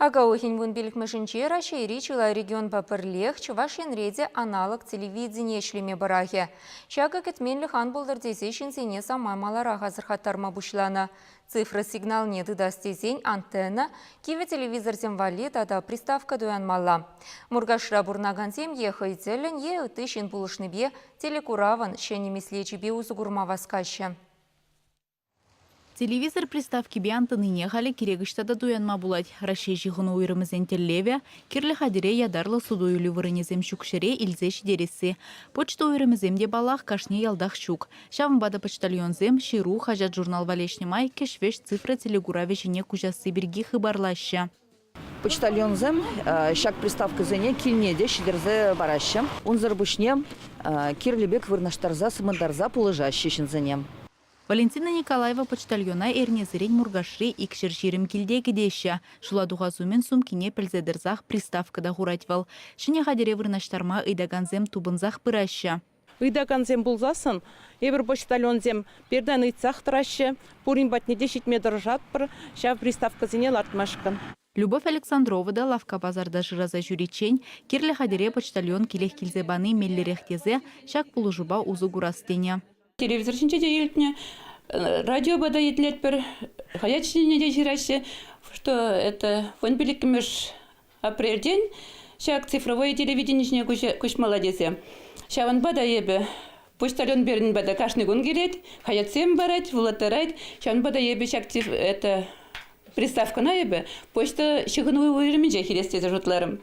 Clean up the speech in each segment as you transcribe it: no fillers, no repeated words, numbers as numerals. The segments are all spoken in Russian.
Агаухин вун билікмешінче Рашейри чила регион папырлех Чувашин реде аналог телевидения шлеме барахе. Чага кетменлі хан болдырдесе шинсене самай малара хазырхаттарма бушлана. Цифра сигнал не дастезень антенна, киве телевизорзем валет, ада приставка дуянмалла. Мургашра бурнагансем ехайцелен е тышин пулышныбе телекураван шенемеслечебе узугурма васкаща. Телевизор приставки биантыныне халі керегіштада дуянма булать. Рашей жиғыны уйрымызен теллеве, керлі хадире ядарлы судуюлі вырынезем шукшере илзе шидересі. Почта уйрымыземде балах кашне ялдах шук. Шавымбада почтальонзем, ширу, хажат журнал валешнемай, кешвеш цифра телегураве жіне кужасы бірги хыбарлаща. Почтальонзем, шак приставка зене килнеде шидерзе бараща. Унзар бушне кирлебек вырнаштарза сымындарза пулыжаща зенем. Валентина Николаева почтальона эрнезерен мургашри икшер ширим килдеги деща. Шуладуға зумен сумкине пілзедірзақ приставкада хуратвал. Шыне хадере вырнаштарма ыйдаганзем тубынзақ пыраща. Ыйдаганзем булзасын, эбір почтальонзем берден ыйцақ тұраща, пурин батнеде шитме дыржат бір, шав приставка зене лартмашкан. Любовь Александрова да лавка базарда жыраза жүречень, керлі хадере почтальон келех килзебаны меллерехтезе, шак пулужуба узу гурастене. Телевизор шинче елтне, радио бада етлет бір, хаячине де жираше, что это вон беликмеш апрельден, шак цифровое телевидение куш молодезе. Шаван бада ебе, почтальон берн бада кашны гун келет, хаятсем барать, вулатарать, шаван бада ебе шак это приставка на ебе, почта шыгыну уйрыминже хилестезе жутларым.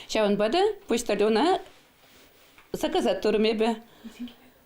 Шаван бада почтальона заказать турым ебе.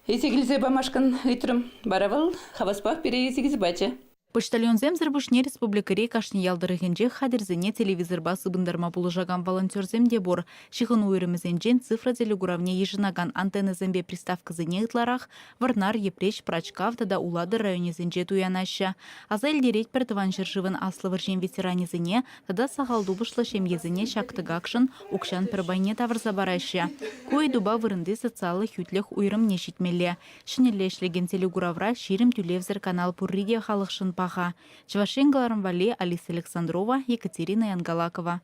Есегілзе бамашкан үйтірім баравыл, хаваспақ бере есегіз бачы. Почтальонзем зірбушне республикаре кашни ялдырыгенже хадерзене телевизорба сыбындарма булыжаган волонтерземде бор. Шиғын уйрымызенжен цифра телегуравне ежинаган антенназембе приставкызыне ытларах, варнар епреш прачкав да улады районезенже туянаща. Аза элдерет пертыван жыржывын аслы варжен ветеранезене, тада сағалду бұшлы шемезене шактыгакшын укшан пірбайне тавырза бараща. Кой дуба вырынды социалы хютлех уйрым нешитмелле. Шинелле шлеген телегуравра ширим тюлевзер канал пурриде халықшын Чувашенгаларым Вале, Алиса Александрова, Екатерина Янгалакова.